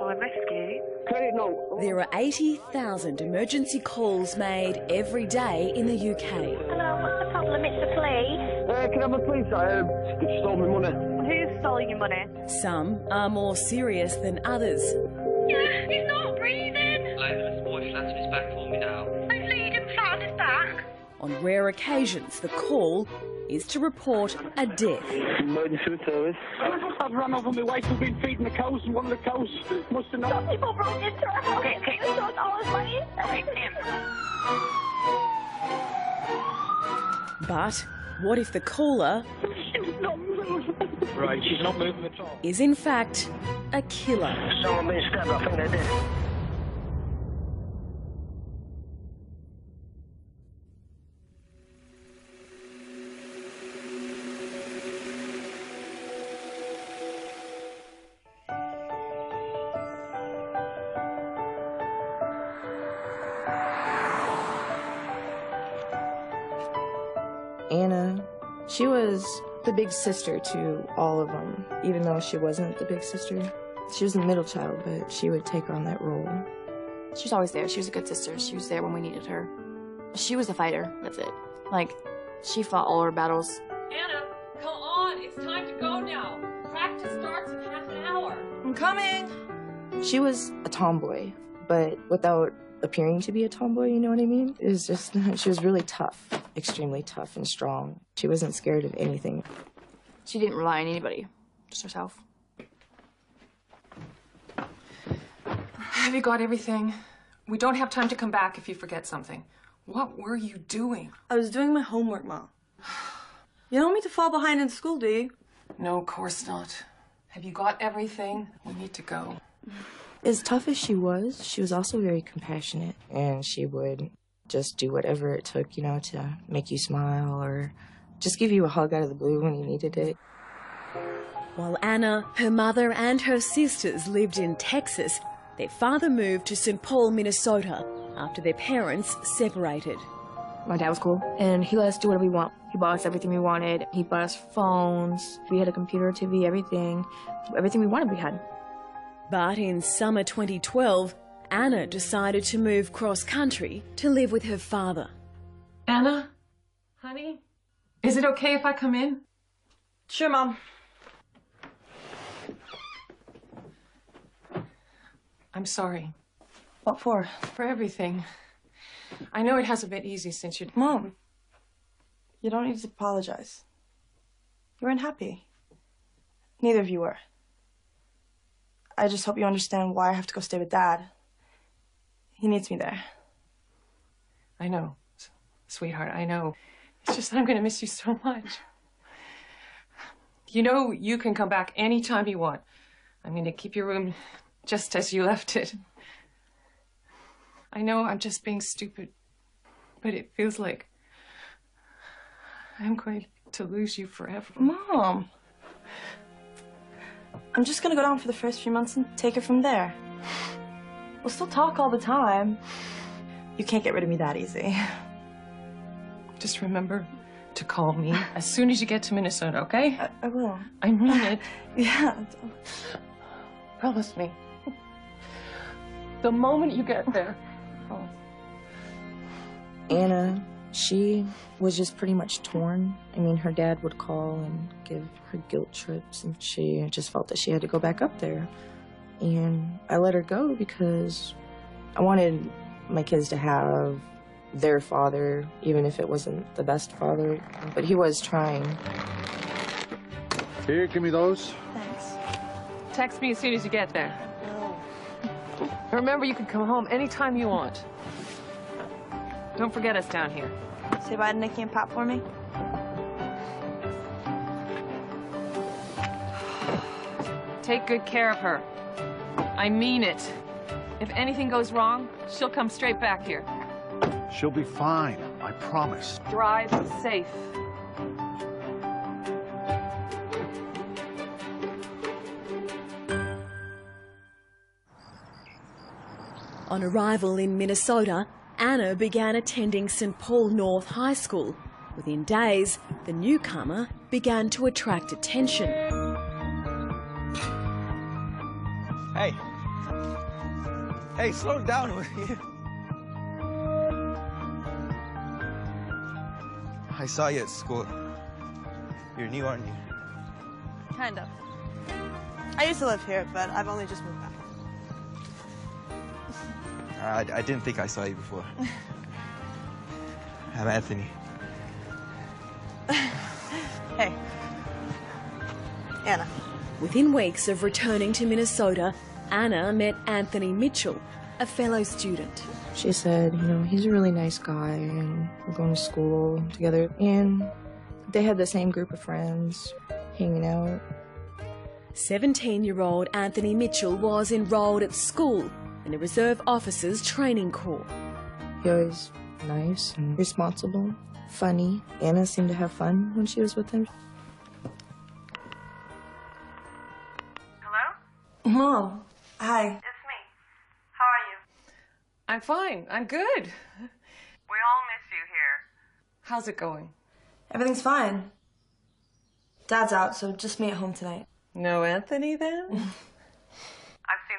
fire rescue. There are 80,000 emergency calls made every day in the UK. Hello, what's the problem? It's a police. Can I have a police? They stole my money. Who's stolen your money? Some are more serious than others. Yeah, he's not breathing. I have a boy flat on his back for me now. I'm bleeding flat on his back. On rare occasions, the call is to report a death. Emergency service. I've run over my wife who's been feeding the cows, and one of the cows must have known. People broke into our house. Okay. We stole all his money. But what if the caller She's not moving. Right, she's not moving at all. is in fact a killer? Someone been stabbed, I think they did. Anna, she was the big sister to all of them, even though she wasn't the big sister. She was the middle child, but she would take on that role. She was always there. She was a good sister. She was there when we needed her. She was a fighter, that's it. Like, she fought all her battles. Anna, come on, it's time to go now. Practice starts in half an hour. I'm coming. She was a tomboy, but without appearing to be a tomboy, you know what I mean? It was just, she was really tough, extremely tough and strong. She wasn't scared of anything. She didn't rely on anybody, just herself. Have you got everything? We don't have time to come back if you forget something. What were you doing? I was doing my homework, Mom. You don't want me to fall behind in school, do you? No, of course not. Have you got everything? We need to go. As tough as she was also very compassionate, and she would just do whatever it took, you know, to make you smile or just give you a hug out of the blue when you needed it. While Anna, her mother and her sisters lived in Texas, their father moved to St. Paul, Minnesota after their parents separated. My dad was cool, and he let us do whatever we want. He bought us everything we wanted. He bought us phones. We had a computer, TV, everything. Everything we wanted, we had. But in summer 2012, Anna decided to move cross-country to live with her father. Anna? Honey? Is it okay if I come in? Sure, Mom. I'm sorry. What for? For everything. I know it hasn't been easy since you... Mom, you don't need to apologize. You weren't happy. Neither of you were. I just hope you understand why I have to go stay with Dad. He needs me there. I know, sweetheart, I know. It's just that I'm going to miss you so much. You know you can come back anytime you want. I'm going to keep your room just as you left it. I know I'm just being stupid, but it feels like I'm going to lose you forever. Mom! I'm just gonna go down for the first few months and take it from there. We'll still talk all the time. You can't get rid of me that easy. Just remember to call me as soon as you get to Minnesota, okay? I will. I mean it. Yeah. Promise me. The moment you get there. Oh. Anna, she was just pretty much torn. I mean, her dad would call and give her guilt trips, and she just felt that she had to go back up there. And I let her go because I wanted my kids to have their father, even if it wasn't the best father, but he was trying. Here, give me those. Thanks. Text me as soon as you get there. Remember, you can come home anytime you want. Don't forget us down here. Say bye to Nikki and Pop for me. Take good care of her. I mean it. If anything goes wrong, she'll come straight back here. She'll be fine, I promise. Drive safe. On arrival in Minnesota, Anna began attending St. Paul North High School. Within days, the newcomer began to attract attention. Hey, Hey, slow down, will you? I saw you at school. You're new, aren't you? Kind of. I used to live here, but I've only just moved back. I didn't think I saw you before. I'm Anthony. Hey. Anna. Within weeks of returning to Minnesota, Anna met Anthony Mitchell, a fellow student. She said, you know, he's a really nice guy, and we're going to school together. And they had the same group of friends, hanging out. 17-year-old Anthony Mitchell was enrolled at school in the Reserve Officers Training Corps. He was nice and responsible, funny. Anna seemed to have fun when she was with him. Hello? Mom. Hi. It's me. How are you? I'm fine. I'm good. We all miss you here. How's it going? Everything's fine. Dad's out, so just me at home tonight. No Anthony, then? I've seen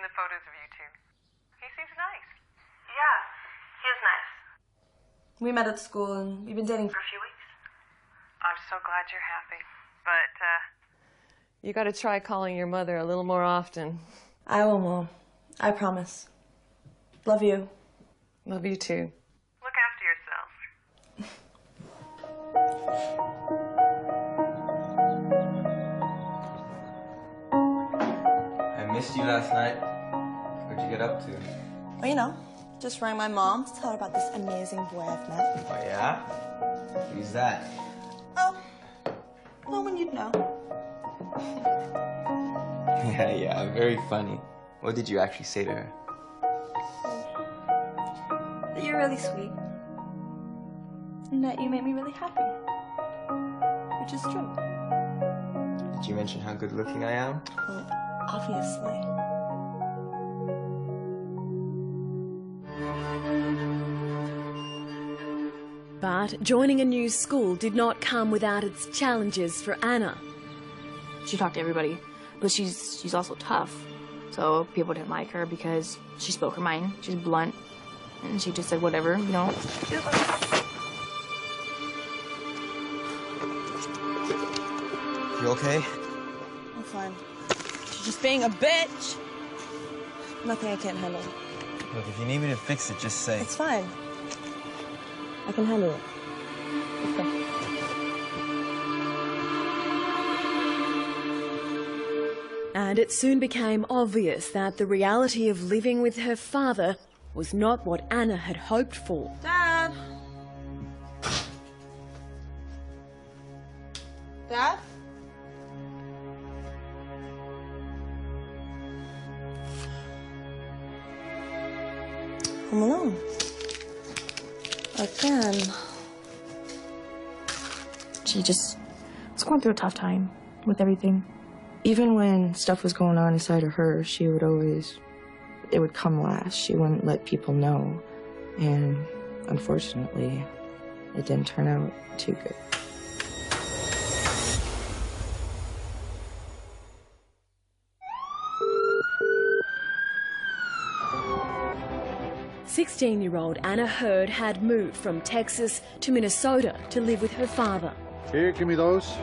the photos of you two. He seems nice. Yeah, he is nice. We met at school, and we've been dating For a few weeks. I'm so glad you're happy. But, You gotta try calling your mother a little more often. I will, Mom. I promise. Love you. Love you too. look after yourself. I missed you last night. What'd you get up to? Well, you know, just rang my mom to tell her about this amazing boy I've met. Oh, yeah? Who's that? Oh, no one you'd know. Yeah, very funny. What did you actually say to her? That you're really sweet. And that you make me really happy. Which is true. Did you mention how good looking I am? Well, obviously. But joining a new school did not come without its challenges for Anna. She talked to everybody, but she's also tough. So people didn't like her because she spoke her mind. She's blunt, and she just said whatever, you know. You okay? I'm fine. She's just being a bitch. Nothing I can't handle. Look, if you need me to fix it, just say. It's fine. I can handle it. Okay. And it soon became obvious that the reality of living with her father was not what Anna had hoped for. Dad? Dad? I'm alone. Again. She just was going through a tough time with everything. Even when stuff was going on inside of her, she would always, it would come last. She wouldn't let people know. And unfortunately, it didn't turn out too good. "16-year-old Anna Hurd had moved from Texas to Minnesota to live with her father. Here, give me those.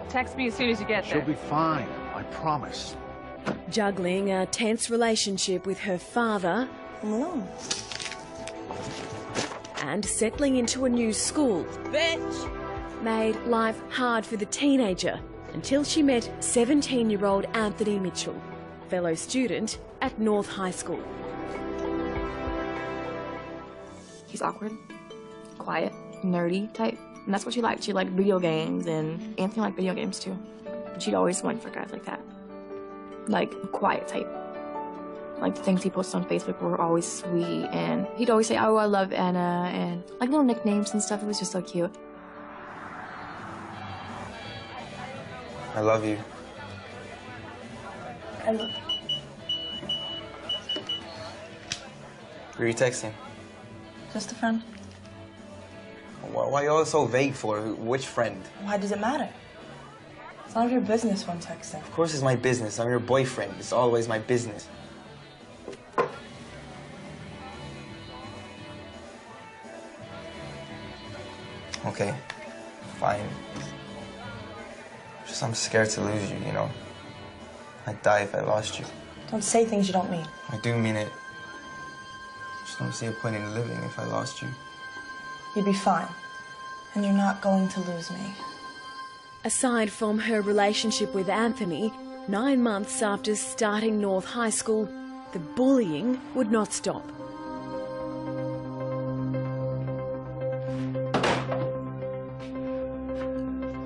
Text me as soon as you get She'll there. be fine, I promise. Juggling a tense relationship with her father I'm alone. and settling into a new school Bitch! made life hard for the teenager until she met 17-year-old Anthony Mitchell, fellow student at North High School. He's awkward, quiet, nerdy type. And that's what she liked. She liked video games, and Anthony liked video games too. And she'd always went for guys like that. Like, quiet type. Like, the things he posted on Facebook were always sweet, and he'd always say, "Oh, I love Anna," and like little nicknames and stuff. It was just so cute. I love you. I love Who are you texting? Just a friend. Why are you all so vague for? Which friend? Why does it matter? It's none of your business when texting. Of course it's my business. I'm your boyfriend. It's always my business. Okay, fine. Just I'm scared to lose you, you know? I'd die if I lost you. Don't say things you don't mean. I do mean it. Just don't see a point in living if I lost you. You'd be fine. And you're not going to lose me. Aside from her relationship with Anthony, 9 months after starting North High School, the bullying would not stop.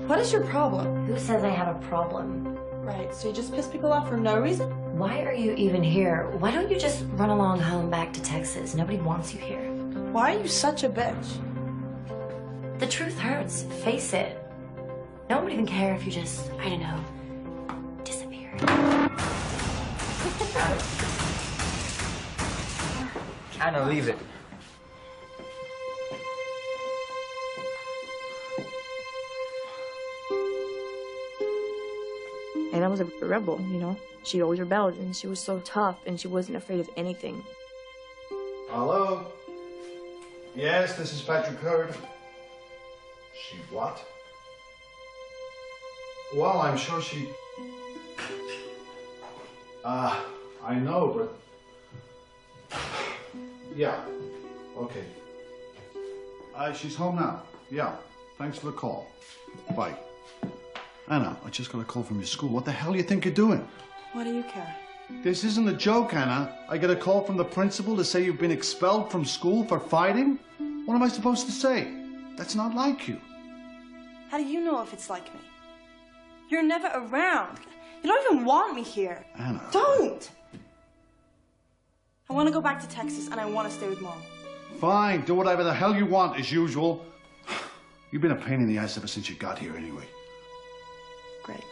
What is your problem? Who says I have a problem? Right, so you just piss people off for no reason? Why are you even here? Why don't you just run along home back to Texas? Nobody wants you here. Why are you such a bitch? The truth hurts. Face it. No one would even care if you just, I don't know, disappeared. Anna, leave it. Anna was a rebel, you know? She always rebelled, and she was so tough, and she wasn't afraid of anything. Hello? Yes, this is Patrick Hurd. She what? Well, I'm sure she... I know, but... Yeah, okay. She's home now. Yeah, thanks for the call. Bye. Anna, I just got a call from your school. What the hell do you think you're doing? Why do you care? This isn't a joke, Anna. I get a call from the principal to say you've been expelled from school for fighting? What am I supposed to say? That's not like you. How do you know if it's like me? You're never around. You don't even want me here. Anna. Don't! I want to go back to Texas, and I want to stay with Mom. Fine, do whatever the hell you want, as usual. You've been a pain in the ass ever since you got here, anyway. Great.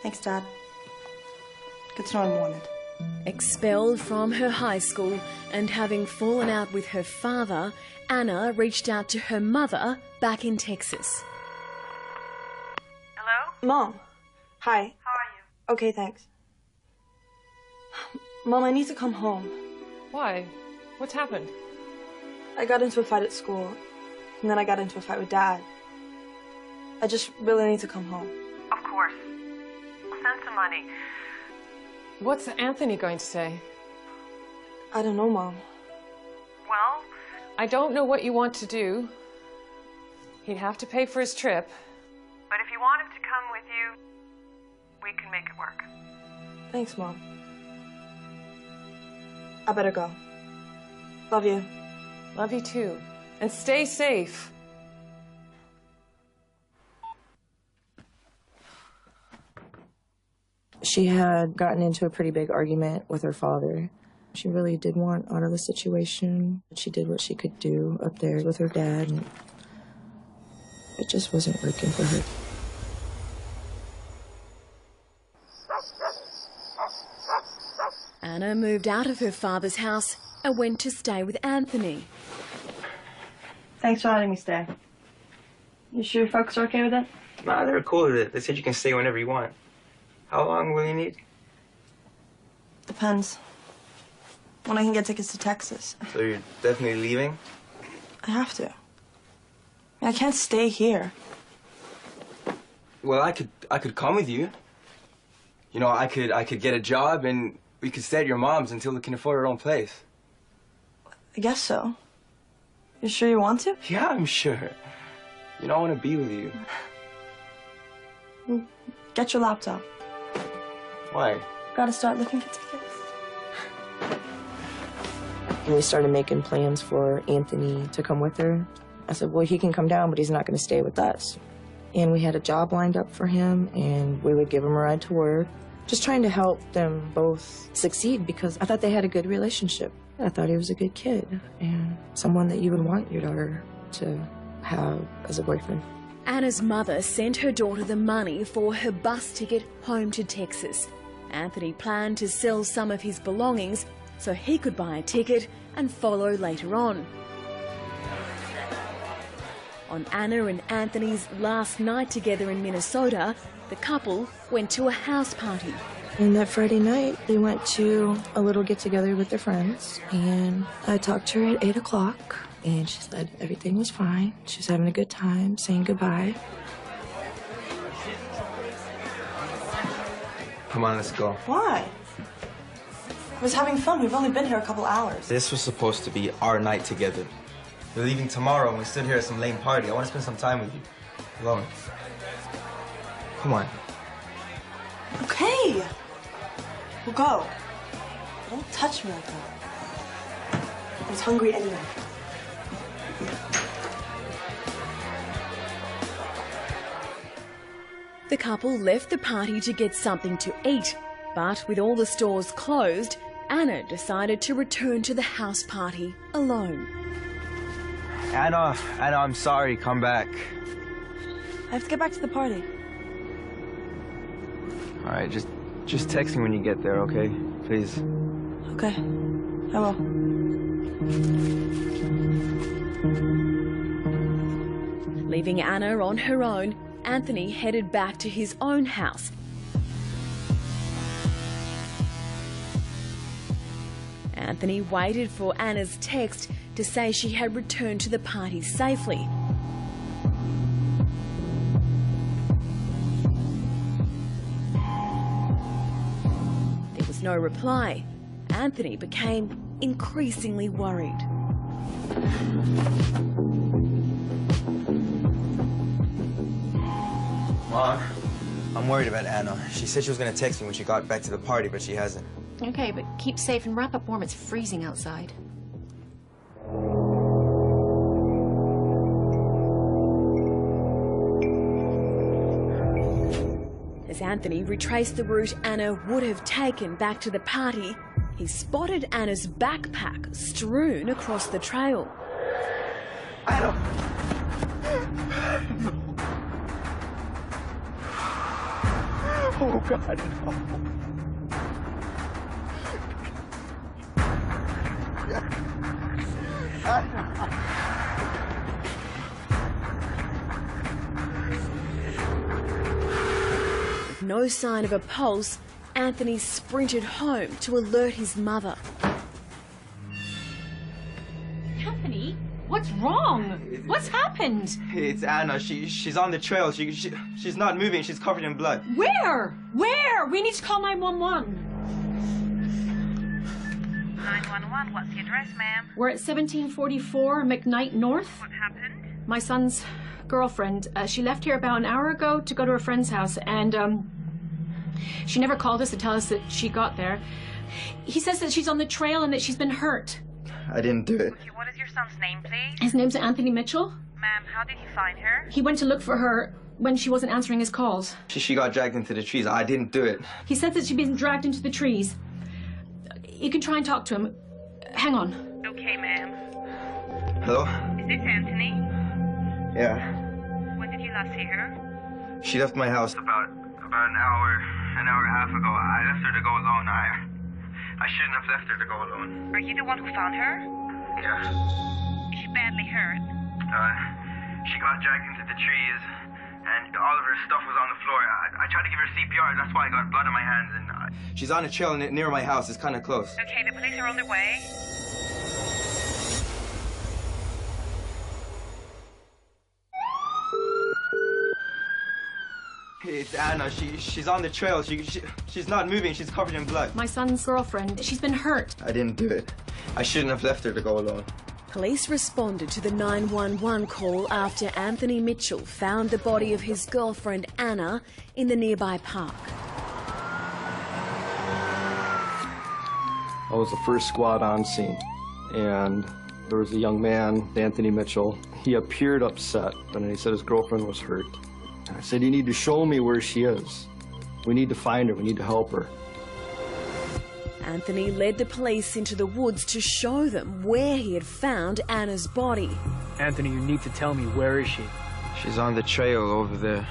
Thanks, Dad. Good to know I'm wanted. Expelled from her high school and having fallen out with her father, Anna reached out to her mother back in Texas. Hello? Mom. Hi. How are you? Okay, thanks. Mom, I need to come home. Why? What's happened? I got into a fight at school, and then I got into a fight with Dad. I just really need to come home. Of course. I'll send some money. What's Anthony going to say? I don't know, Mom. Well? I don't know what you want to do. He'd have to pay for his trip. But if you want him to come with you, we can make it work. Thanks, Mom. I better go. Love you. Love you too. And stay safe. She had gotten into a pretty big argument with her father. She really did want out of the situation. She did what she could do up there with her dad, and it just wasn't working for her. Anna moved out of her father's house and went to stay with Anthony. Thanks for letting me stay. You sure your folks are okay with it? Nah, they're cool with it. They said you can stay whenever you want. How long will you need? Depends. When I can get tickets to Texas. So you're definitely leaving? I have to. I can't stay here. Well, I could come with you. You know, I could get a job and we could stay at your mom's until we can afford our own place. I guess so. You sure you want to? Yeah, I'm sure. You know, I want to be with you. Get your laptop. Why? Gotta start looking for tickets. And we started making plans for Anthony to come with her. I said, well, he can come down, but he's not going to stay with us. And we had a job lined up for him, and we would give him a ride to work, just trying to help them both succeed because I thought they had a good relationship. I thought he was a good kid and someone that you would want your daughter to have as a boyfriend. Anna's mother sent her daughter the money for her bus ticket home to Texas. Anthony planned to sell some of his belongings so he could buy a ticket and follow later on. On Anna and Anthony's last night together in Minnesota, the couple went to a house party. And that Friday night, they went to a little get-together with their friends, and I talked to her at 8 o'clock, And she said everything was fine. She was having a good time, saying goodbye. Come on, let's go. Why? I was having fun. We've only been here a couple hours. This was supposed to be our night together. We're leaving tomorrow and we stood here at some lame party. I want to spend some time with you. Alone. Come on. Okay. We'll go. But don't touch me like that. I was hungry anyway. The couple left the party to get something to eat, but with all the stores closed, Anna decided to return to the house party alone. Anna, I'm sorry. Come back. I have to get back to the party. All right, just text me when you get there, okay? Please. Okay. I will. Leaving Anna on her own, Anthony headed back to his own house. Anthony waited for Anna's text to say she had returned to the party safely. There was no reply. Anthony became increasingly worried. Mom, I'm worried about Anna. She said she was going to text me when she got back to the party, but she hasn't. Okay, but keep safe and wrap up warm. It's freezing outside. As Anthony retraced the route Anna would have taken back to the party, he spotted Anna's backpack strewn across the trail. Anna! Oh, God, no. With no sign of a pulse, Anthony sprinted home to alert his mother. Anthony, what's wrong? What's happened? It's Anna. She's on the trail. She's not moving. She's covered in blood. Where? Where? We need to call 911. 911, what's the address, ma'am? We're at 1744 McKnight North. What happened? My son's girlfriend, she left here about an hour ago to go to her friend's house, and she never called us to tell us that she got there. He says that she's on the trail and that she's been hurt. I didn't do it. Okay, what is your son's name, please? His name's Anthony Mitchell. Ma'am, how did you find her? He went to look for her when she wasn't answering his calls. She got dragged into the trees. I didn't do it. He said that she'd been dragged into the trees. You can try and talk to him. Hang on. Okay, ma'am. Hello? Is this Anthony? Yeah. When did you last see her? She left my house about an hour and a half ago. I left her to go alone. I shouldn't have left her to go alone. Are you the one who found her? Yeah. Is she badly hurt? She got dragged into the trees, and all of her stuff was on the floor. I tried to give her CPR. That's why I got blood on my hands. And she's on a trail near my house. It's kind of close. Okay, the police are on their way. It's Anna. She's on the trail. She's not moving. She's covered in blood. My son's girlfriend, she's been hurt. I didn't do it. I shouldn't have left her to go alone. Police responded to the 911 call after Anthony Mitchell found the body of his girlfriend Anna in the nearby park. I was the first squad on scene, and there was a young man, Anthony Mitchell. He appeared upset, and he said his girlfriend was hurt. I said, you need to show me where she is. We need to find her. We need to help her. Anthony led the police into the woods to show them where he had found Anna's body. Anthony, you need to tell me, where is she? She's on the trail over there.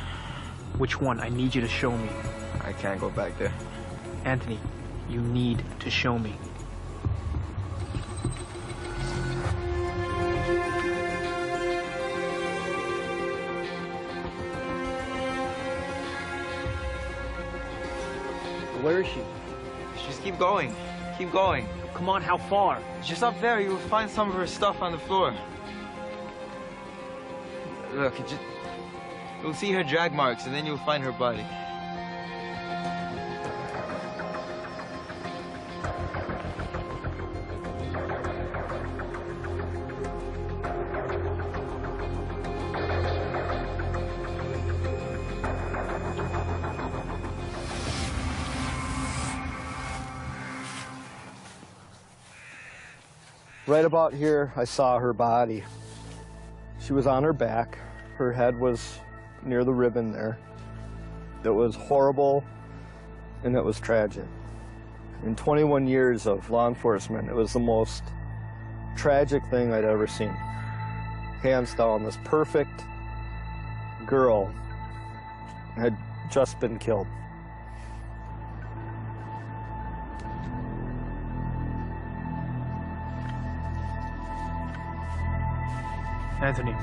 Which one? I need you to show me. I can't go back there. Anthony, you need to show me. Where is she? Just keep going. Keep going. Come on, how far? Just up there. You'll find some of her stuff on the floor. Look, you'll see her drag marks, and then you'll find her body. Right about here, I saw her body. She was on her back. Her head was near the ribbon there. It was horrible, and it was tragic. In 21 years of law enforcement, it was the most tragic thing I'd ever seen. Hands down, this perfect girl had just been killed. Anthony,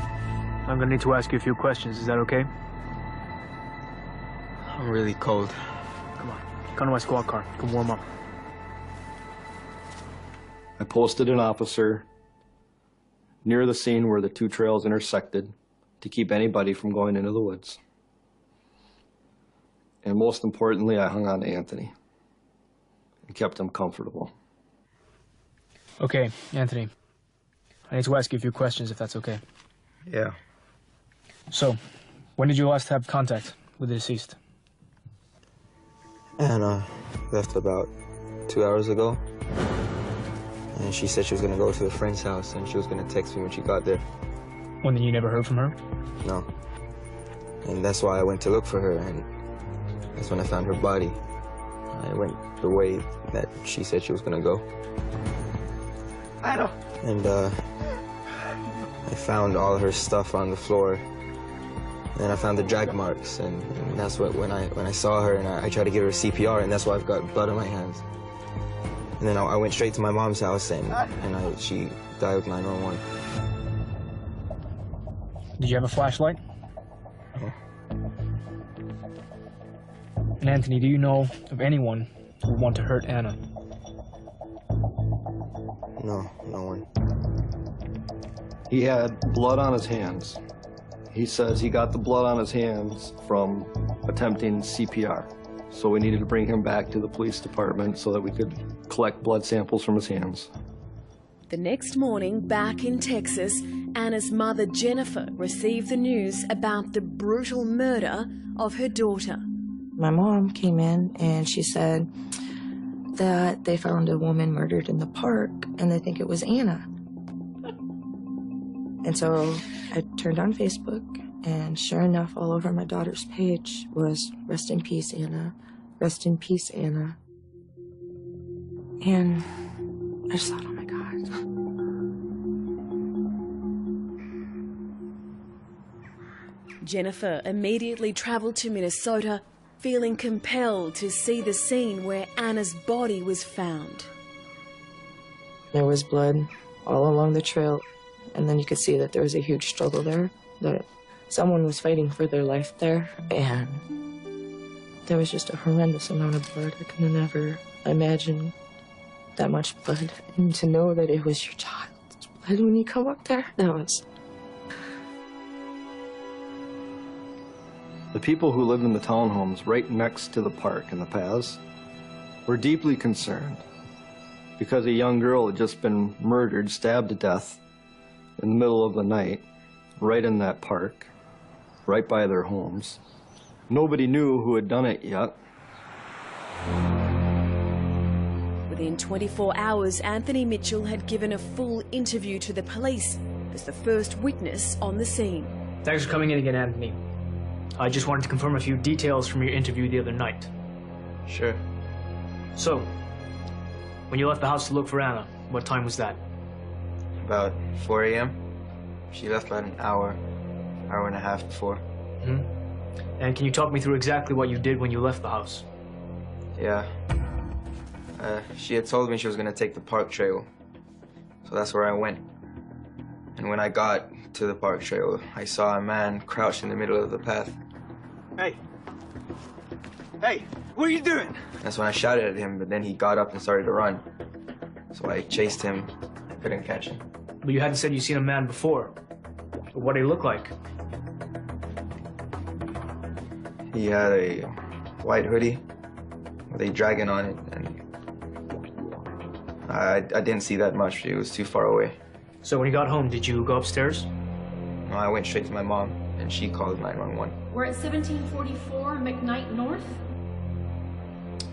I'm gonna need to ask you a few questions. Is that okay? I'm really cold. Come on, come to my squad car. Come warm up. I posted an officer near the scene where the two trails intersected to keep anybody from going into the woods. And most importantly, I hung on to Anthony and kept him comfortable. Okay, Anthony. I need to ask you a few questions, if that's okay. Yeah. So, when did you last have contact with the deceased? Anna left about 2 hours ago. And she said she was going to go to a friend's house and she was going to text me when she got there. Well, then you never heard from her? No. And that's why I went to look for her, and that's when I found her body. I went the way that she said she was going to go. Anna! And, I found all her stuff on the floor. And then I found the drag marks, and that's what, when I saw her, and I tried to give her CPR, and that's why I've got blood on my hands. And then I went straight to my mom's house, and she dialed 911. Did you have a flashlight? No. And Anthony, do you know of anyone who would want to hurt Anna? No, no one. He had blood on his hands. He says he got the blood on his hands from attempting CPR. So we needed to bring him back to the police department so that we could collect blood samples from his hands. The next morning, back in Texas, Anna's mother, Jennifer, received the news about the brutal murder of her daughter. My mom came in and she said that they found a woman murdered in the park and they think it was Anna. And so I turned on Facebook, and sure enough, all over my daughter's page was "Rest in peace, Anna. Rest in peace, Anna." And I just thought, oh my God. Jennifer immediately traveled to Minnesota, feeling compelled to see the scene where Anna's body was found. There was blood all along the trail. And then you could see that there was a huge struggle there, that someone was fighting for their life there, and there was just a horrendous amount of blood. I could never imagine that much blood. And to know that it was your child's blood when you come up there, that was... The people who lived in the townhomes right next to the park and the paths were deeply concerned because a young girl had just been murdered, stabbed to death in the middle of the night, right in that park, right by their homes. Nobody knew who had done it yet. Within 24 hours, Anthony Mitchell had given a full interview to the police as the first witness on the scene. Thanks for coming in again, Anthony. I just wanted to confirm a few details from your interview the other night. Sure. So, when you left the house to look for Anna, what time was that? About 4 a.m. She left about an hour and a half before. Mm-hmm. And can you talk me through exactly what you did when you left the house? Yeah. She had told me she was going to take the park trail. So that's where I went. And when I got to the park trail, I saw a man crouched in the middle of the path. Hey. Hey, what are you doing? That's when I shouted at him, but then he got up and started to run. So I chased him. Couldn't catch him. But you hadn't said you'd seen a man before. What did he look like? He had a white hoodie with a dragon on it, and I didn't see that much. It was too far away. So when you got home, did you go upstairs? No, I went straight to my mom, and she called 911. We're at 1744 McKnight North.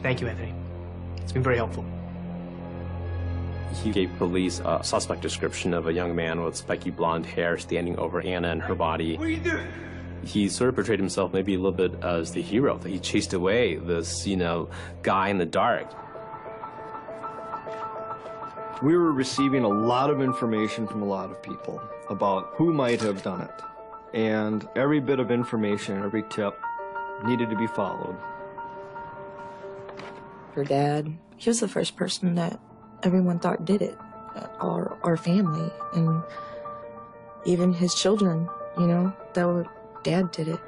Thank you, Anthony. It's been very helpful. He gave police a suspect description of a young man with spiky blonde hair standing over Anna and her body. What are you doing? He sort of portrayed himself maybe a little bit as the hero, that he chased away this, guy in the dark. We were receiving a lot of information from a lot of people about who might have done it. And every bit of information, every tip needed to be followed. Her dad, he was the first person that everyone thought did it. Our family, and even his children, Dad did it.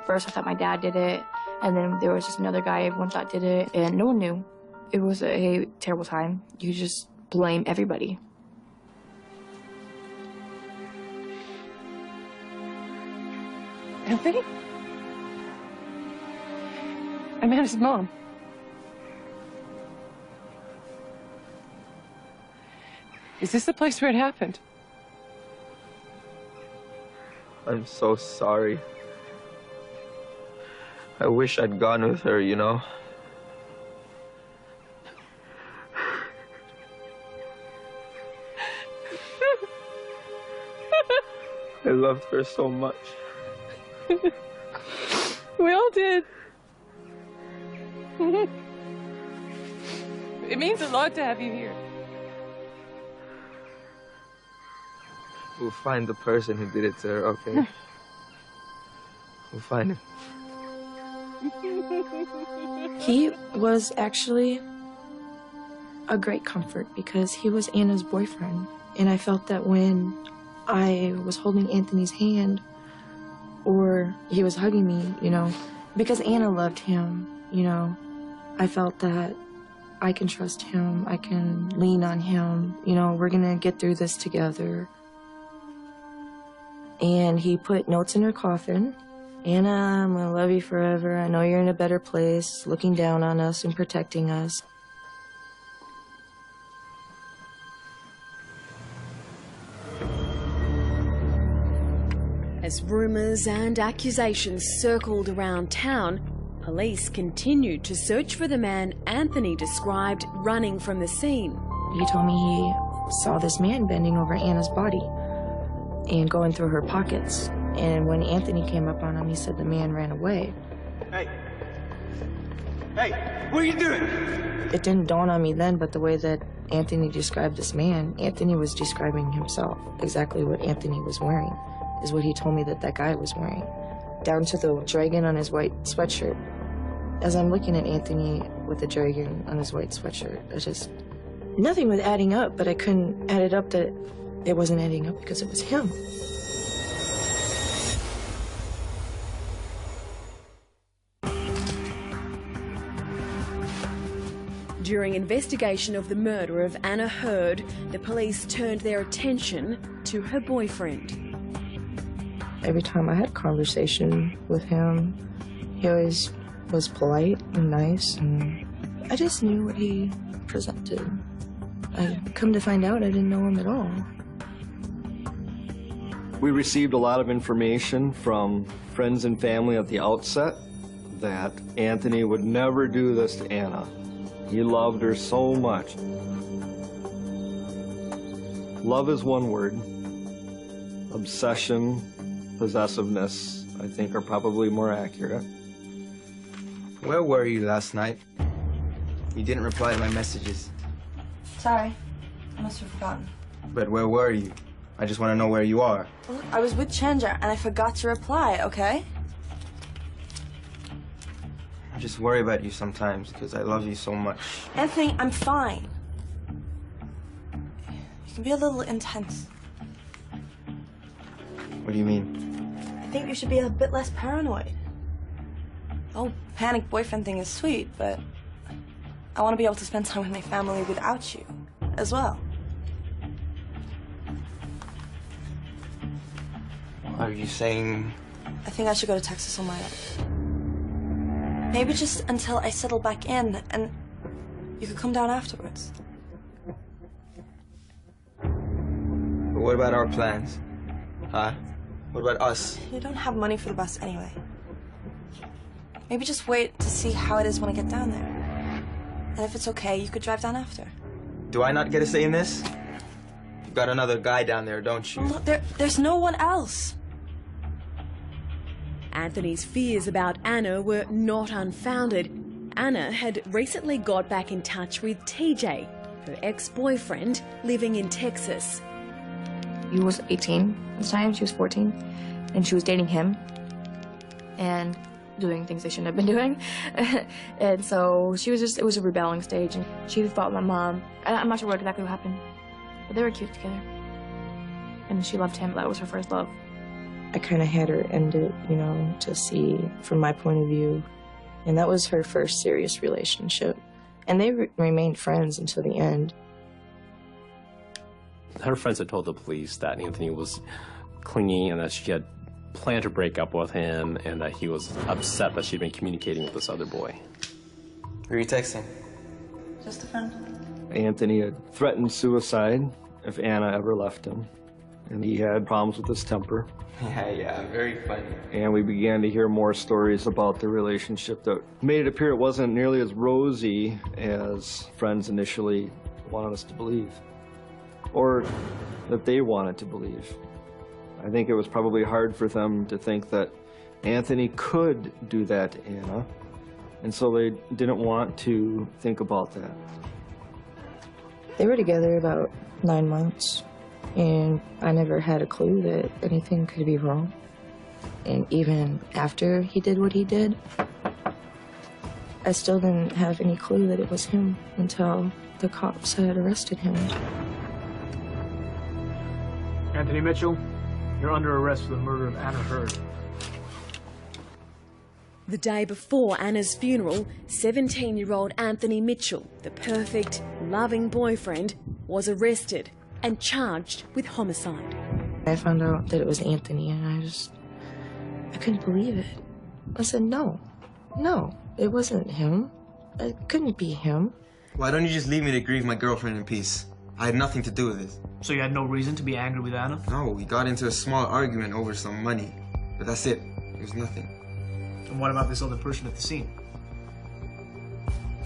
First, I thought my dad did it, and then there was just another guy everyone thought did it, and no one knew. It was a terrible time. You just blame everybody. Anthony? I met his mom. Is this the place where it happened? I'm so sorry. I wish I'd gone with her, I loved her so much. We all did. It means a lot to have you here. We'll find the person who did it to her, okay? We'll find him. He was actually a great comfort because he was Anna's boyfriend. And I felt that when I was holding Anthony's hand or he was hugging me, because Anna loved him, I felt that I can trust him, I can lean on him, we're gonna get through this together. And he put notes in her coffin. Anna, I'm gonna love you forever. I know you're in a better place, looking down on us and protecting us. As rumours and accusations circled around town, police continued to search for the man Anthony described running from the scene. He told me he saw this man bending over Anna's body and going through her pockets. And when Anthony came up on him, he said the man ran away. Hey, what are you doing? It didn't dawn on me then, but the way that Anthony described this man, Anthony was describing himself. Exactly what Anthony was wearing is what he told me that guy was wearing, down to the dragon on his white sweatshirt. As I'm looking at Anthony with the dragon on his white sweatshirt, it's just, nothing was adding up, but I couldn't add it up that it wasn't adding up because it was him. During investigation of the murder of Anna Hurd, the police turned their attention to her boyfriend. Every time I had conversation with him, he always was polite and nice, and I just knew what he presented. I come to find out I didn't know him at all. We received a lot of information from friends and family at the outset that Anthony would never do this to Anna. He loved her so much. Love is one word. Obsession, possessiveness, I think, are probably more accurate. Where were you last night? You didn't reply to my messages. Sorry, I must have forgotten. But where were you? I just want to know where you are. Well, I was with Chandra and I forgot to reply, okay? I just worry about you sometimes because I love you so much. Anthony, I'm fine. You can be a little intense. What do you mean? I think you should be a bit less paranoid. The whole panic boyfriend thing is sweet, but I want to be able to spend time with my family without you as well. Are you saying... I think I should go to Texas on my own. Maybe just until I settle back in, and you could come down afterwards. But what about our plans? Huh? What about us? You don't have money for the bus anyway. Maybe just wait to see how it is when I get down there. And if it's okay, you could drive down after. Do I not get a say in this? You've got another guy down there, don't you? Well, there's no one else. Anthony's fears about Anna were not unfounded. Anna had recently got back in touch with TJ, her ex-boyfriend living in Texas. He was 18 at the time, she was 14, and she was dating him and doing things they shouldn't have been doing. And so she was it was a rebelling stage, and she fought my mom. I'm not sure what exactly happened, but they were cute together. And she loved him, that was her first love. I kind of had her end it, you know, to see from my point of view. And that was her first serious relationship. And they remained friends until the end. Her friends had told the police that Anthony was clingy and that she had planned to break up with him and that he was upset that she'd been communicating with this other boy. Who are you texting? Just a friend. Anthony had threatened suicide if Anna ever left him. And he had problems with his temper. Yeah, very funny. And we began to hear more stories about the relationship that made it appear it wasn't nearly as rosy as friends initially wanted us to believe, or that they wanted to believe. I think it was probably hard for them to think that Anthony could do that to Anna, and so they didn't want to think about that. They were together about 9 months. And I never had a clue that anything could be wrong. And even after he did what he did, I still didn't have any clue that it was him until the cops had arrested him. Anthony Mitchell, you're under arrest for the murder of Anna Hurd. The day before Anna's funeral, 17-year-old Anthony Mitchell, the perfect, loving boyfriend, was arrested and charged with homicide. I found out that it was Anthony, and I couldn't believe it. I said, no, it wasn't him. It couldn't be him. Why don't you just leave me to grieve my girlfriend in peace? I had nothing to do with it. So you had no reason to be angry with Anna? No, we got into a small argument over some money, but that's it. It was nothing. And what about this other person at the scene?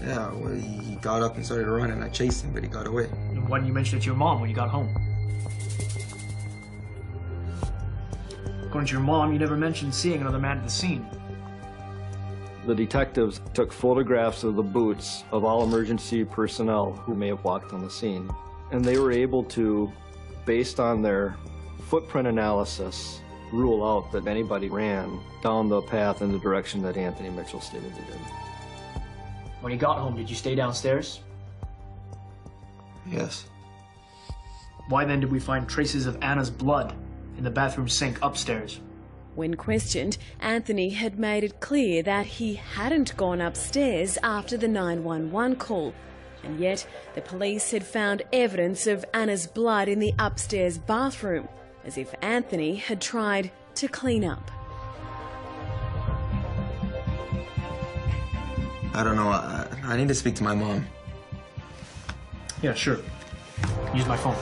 Yeah, well, he got up and started running. I chased him, but he got away. And why didn't you mention it to your mom when you got home? According to your mom, you never mentioned seeing another man at the scene. The detectives took photographs of the boots of all emergency personnel who may have walked on the scene. And they were able to, based on their footprint analysis, rule out that anybody ran down the path in the direction that Anthony Mitchell stated they did. When you got home, did you stay downstairs? Yes. Why then did we find traces of Anna's blood in the bathroom sink upstairs? When questioned, Anthony had made it clear that he hadn't gone upstairs after the 911 call, and yet the police had found evidence of Anna's blood in the upstairs bathroom, as if Anthony had tried to clean up. I don't know. I need to speak to my mom. Yeah, sure. Use my phone.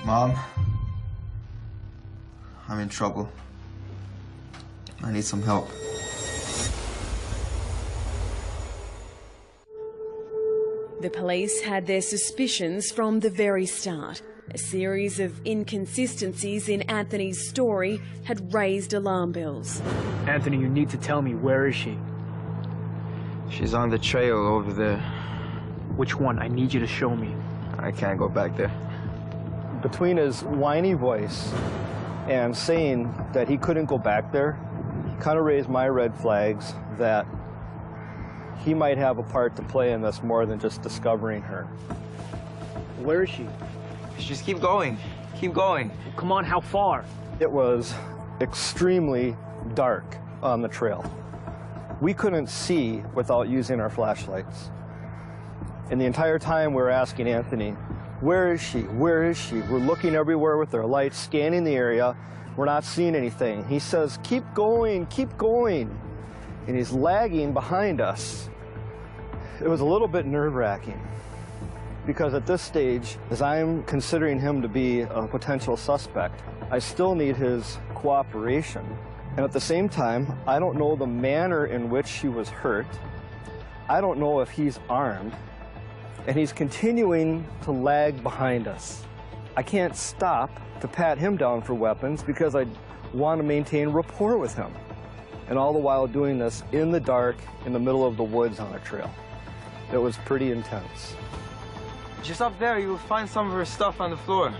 Mom, I'm in trouble. I need some help. The police had their suspicions from the very start. A series of inconsistencies in Anthony's story had raised alarm bells. Anthony, you need to tell me, where is she? She's on the trail over there. Which one? I need you to show me. I can't go back there. Between his whiny voice and saying that he couldn't go back there, he kind of raised my red flags that he might have a part to play in this more than just discovering her. Where is she? Just keep going. Keep going. Come on, how far? It was extremely dark on the trail. We couldn't see without using our flashlights. And the entire time we were asking Anthony, Where is she? Where is she? We're looking everywhere with our lights, scanning the area. We're not seeing anything. He says, keep going, keep going. And he's lagging behind us. It was a little bit nerve-wracking because at this stage, as I'm considering him to be a potential suspect, I still need his cooperation. And at the same time, I don't know the manner in which she was hurt. I don't know if he's armed. And he's continuing to lag behind us. I can't stop to pat him down for weapons because I want to maintain rapport with him. And all the while doing this in the dark, in the middle of the woods on a trail. It was pretty intense. Just up there, you'll find some of her stuff on the floor.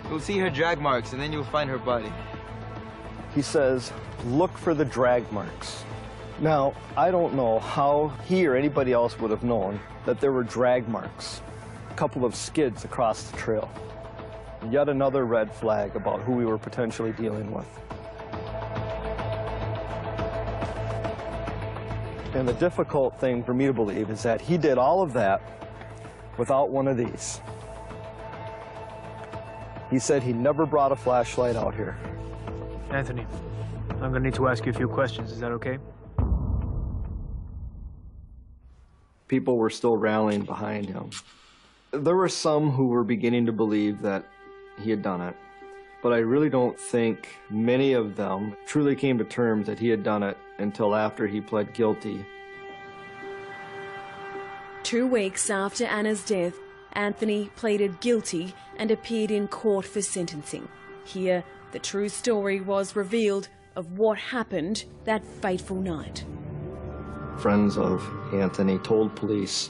You'll see her drag marks, and then you'll find her body. He says, look for the drag marks. Now, I don't know how he or anybody else would have known that there were drag marks, a couple of skids across the trail. Yet another red flag about who we were potentially dealing with. And the difficult thing for me to believe is that he did all of that without one of these. He said he never brought a flashlight out here. Anthony, I'm gonna need to ask you a few questions. Is that okay? People were still rallying behind him. There were some who were beginning to believe that he had done it, but I really don't think many of them truly came to terms that he had done it until after he pled guilty. 2 weeks after Anna's death, Anthony pleaded guilty and appeared in court for sentencing. Here, the true story was revealed of what happened that fateful night. Friends of Anthony told police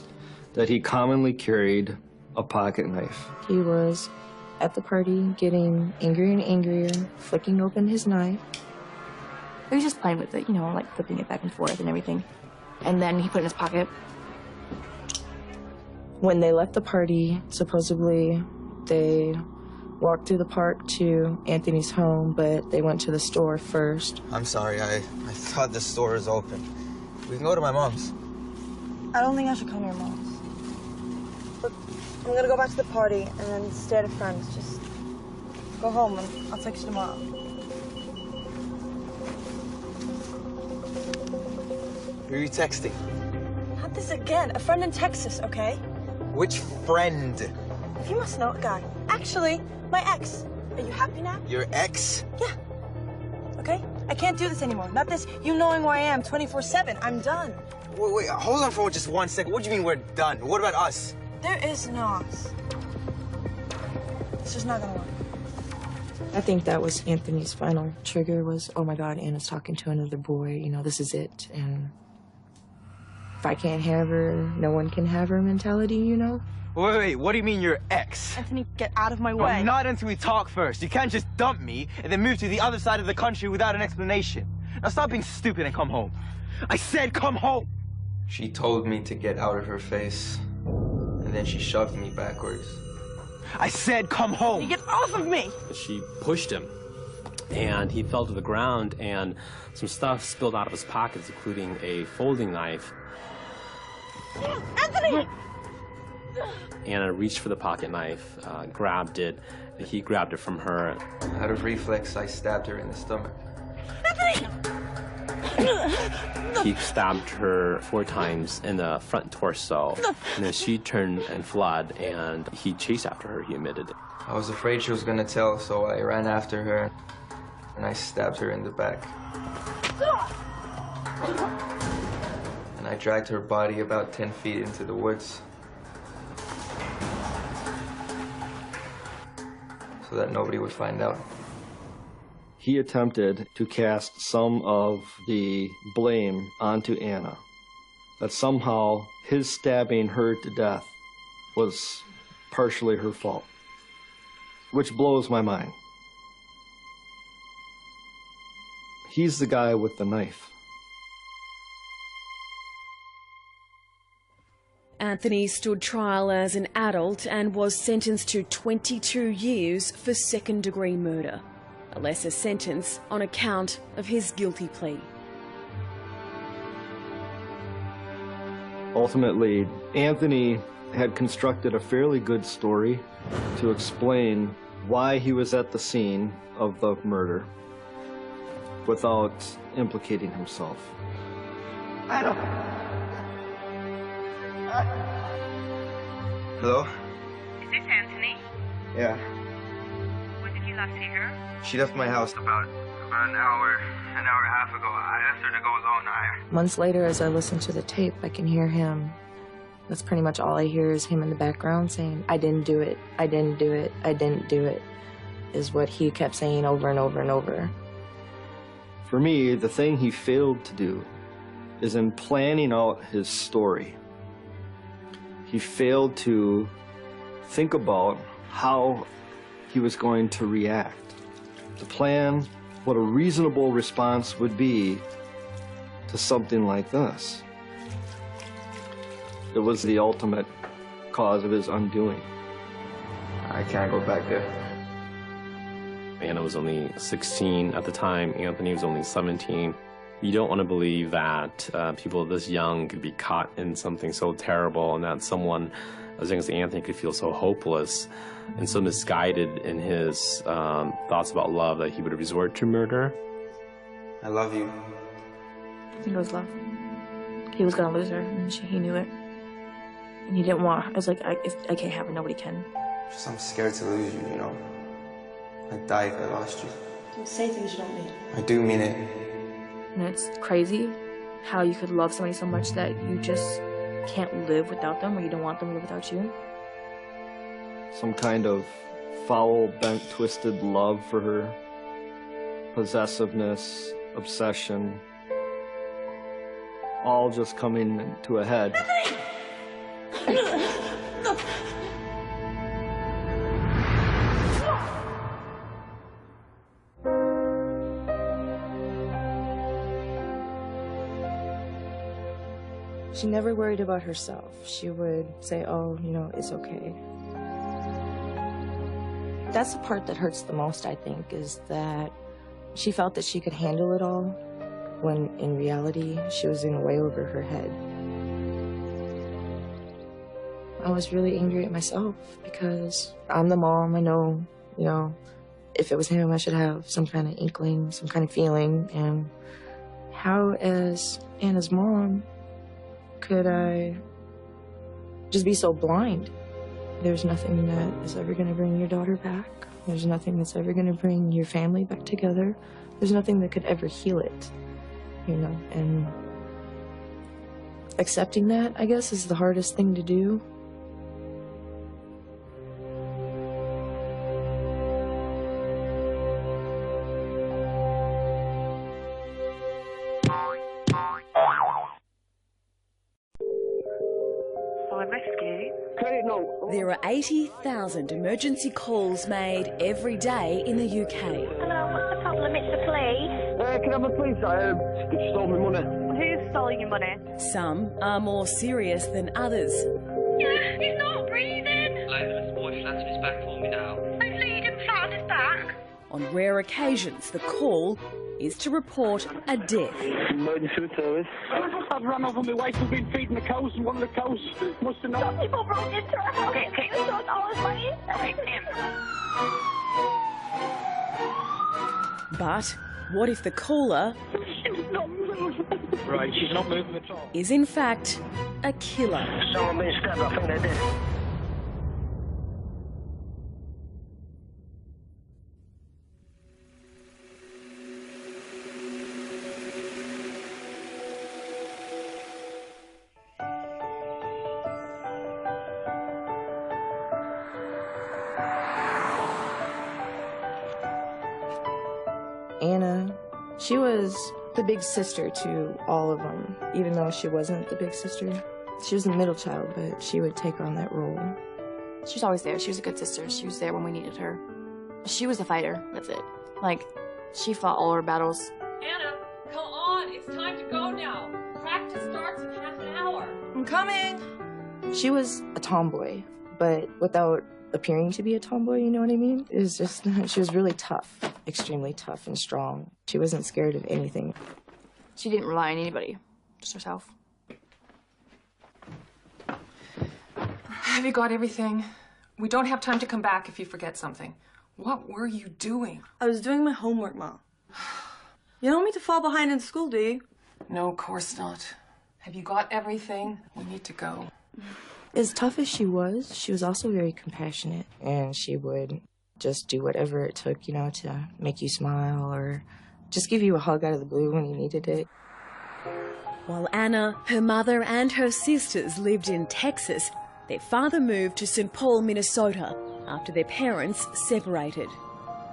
that he commonly carried a pocket knife. He was at the party getting angrier and angrier, flicking open his knife. He was just playing with it, you know, like flipping it back and forth and everything. And then he put it in his pocket. When they left the party, supposedly they walked through the park to Anthony's home, but they went to the store first. I'm sorry, I thought the store was open. We can go to my mom's. I don't think I should come to your mom's. Look, I'm gonna go back to the party and then stay at a friend's. Just go home and I'll text you tomorrow. Who are you texting? Not this again. A friend in Texas, okay? Which friend? You must know a guy. Actually, my ex. Are you happy now? Your ex? Yeah. Okay? I can't do this anymore. Not this, you knowing where I am 24/7. I'm done. Wait, hold on for just 1 second. What do you mean we're done? What about us? There is no us. It's just not gonna work. I think that was Anthony's final trigger was, oh my God, Anna's talking to another boy. You know, this is it. And if I can't have her, no one can have her mentality, you know? Wait, what do you mean your ex? Anthony, get out of my way. Well, not until we talk first. You can't just dump me and then move to the other side of the country without an explanation. Now stop being stupid and come home. I said come home! She told me to get out of her face, and then she shoved me backwards. I said come home! You get off of me! She pushed him, and he fell to the ground, and some stuff spilled out of his pockets, including a folding knife. Anthony! Anna reached for the pocket knife, grabbed it. He grabbed it from her. Out of reflex, I stabbed her in the stomach. Anthony! He stabbed her 4 times in the front torso. And then she turned and fled, and he chased after her, he admitted it. I was afraid she was gonna tell, so I ran after her, and I stabbed her in the back. And I dragged her body about 10 feet into the woods, so that nobody would find out. He attempted to cast some of the blame onto Anna, that somehow his stabbing her to death was partially her fault, which blows my mind. He's the guy with the knife. Anthony stood trial as an adult and was sentenced to 22 years for second-degree murder, a lesser sentence on account of his guilty plea. Ultimately, Anthony had constructed a fairly good story to explain why he was at the scene of the murder without implicating himself. Hello? Is this Anthony? Yeah. When did you last see her? She left my house about an hour and a half ago. I asked her to go alone. Months later, as I listen to the tape, I can hear him. That's pretty much all I hear is him in the background saying, I didn't do it, I didn't do it, I didn't do it, is what he kept saying over and over and over. For me, the thing he failed to do is in planning out his story. He failed to think about how he was going to react, to plan what a reasonable response would be to something like this. It was the ultimate cause of his undoing. I can't go back there. Anna was only 16 at the time. Anthony was only 17. You don't want to believe that people this young could be caught in something so terrible, and that someone as young as Anthony could feel so hopeless and so misguided in his thoughts about love that he would resort to murder. I love you. I think it was love. He was gonna lose her, and he knew it. And he didn't want her. I was like, I can't have her, nobody can. Just I'm scared to lose you, you know? I'd die if I lost you. Don't say things you don't mean. I do mean it. And it's crazy how you could love somebody so much that you just can't live without them, or you don't want them to live without you. Some kind of foul, bent, twisted love for her, possessiveness, obsession, all just coming to a head. She never worried about herself. She would say, oh, you know, it's okay. That's the part that hurts the most, I think, is that she felt that she could handle it all, when in reality, she was in way over her head. I was really angry at myself because I'm the mom. I know, you know, if it was him, I should have some kind of inkling, some kind of feeling. And how, as Anna's mom, could I just be so blind? There's nothing that is ever going to bring your daughter back. There's nothing that's ever going to bring your family back together. There's nothing that could ever heal it, you know? And accepting that, I guess, is the hardest thing to do. There are 80,000 emergency calls made every day in the UK. Hello, what's the problem? It's the police. Can I have a police? They stole my money. Who's stolen your money? Some are more serious than others. Yeah, he's not breathing. Lola, boy flat on his back for me now. He's bleeding flat on his back. On rare occasions, the call is to report a death. Emergency service. I've run over my wife who's been feeding the cows, and one of the cows must have known. Some people broke into her house. Okay, we don't know his money. But what if the caller Right, she's not moving at all. is in fact a killer? Someone been stabbed, I think they did. Anna, she was the big sister to all of them, even though she wasn't the big sister. She was the middle child, but she would take on that role. She was always there. She was a good sister. She was there when we needed her. She was a fighter. That's it. Like, she fought all her battles. Anna, come on. It's time to go now. Practice starts in half an hour. I'm coming. She was a tomboy, but without appearing to be a tomboy, you know what I mean? It was just, she was really tough, extremely tough and strong. She wasn't scared of anything. She didn't rely on anybody, just herself. Have you got everything? We don't have time to come back if you forget something. What were you doing? I was doing my homework, Mom. You don't want me to fall behind in school, do you? No, of course not. Have you got everything? We need to go. As tough as she was also very compassionate, and she would just do whatever it took, you know, to make you smile or just give you a hug out of the blue when you needed it. While Anna, her mother and her sisters lived in Texas, their father moved to St. Paul, Minnesota, after their parents separated.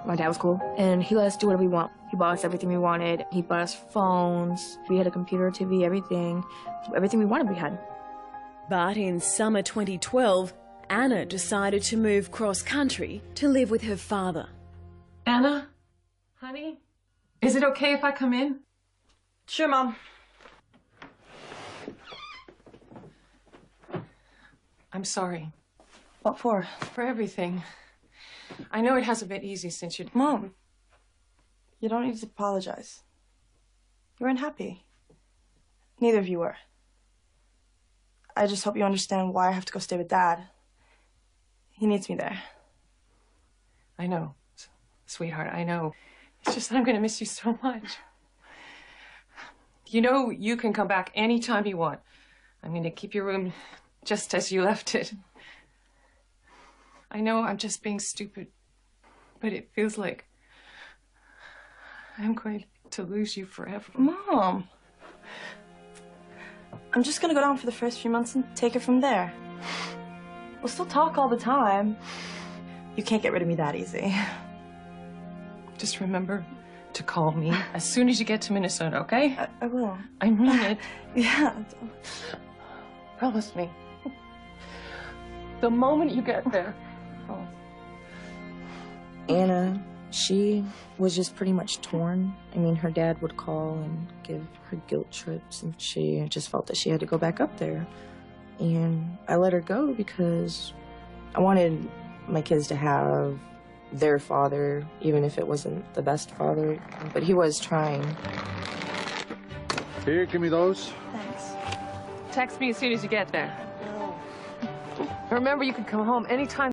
My dad was cool, and he let us do whatever we want. He bought us everything we wanted. He bought us phones. We had a computer, TV, everything. Everything we wanted, we had. But in summer 2012, Anna decided to move cross-country to live with her father. Anna? Honey? Is it okay if I come in? Sure, Mom. I'm sorry. What for? For everything. I know it hasn't been easy since you... Mom, you don't need to apologize. You were unhappy. Neither of you were. I just hope you understand why I have to go stay with Dad. He needs me there. I know, sweetheart, I know. It's just that I'm going to miss you so much. You know you can come back anytime you want. I'm going to keep your room just as you left it. I know I'm just being stupid, but it feels like I'm going to lose you forever. Mom! I'm just gonna go down for the first few months and take it from there. We'll still talk all the time. You can't get rid of me that easy. Just remember to call me as soon as you get to Minnesota, okay? I will. I mean it. Yeah. Promise me. The moment you get there. Oh. Anna, she was just pretty much torn. I mean, her dad would call and give her guilt trips, and she just felt that she had to go back up there. And I let her go because I wanted my kids to have their father, even if it wasn't the best father, but he was trying. Here, give me those. Thanks. Text me as soon as you get there. Remember, you can come home anytime.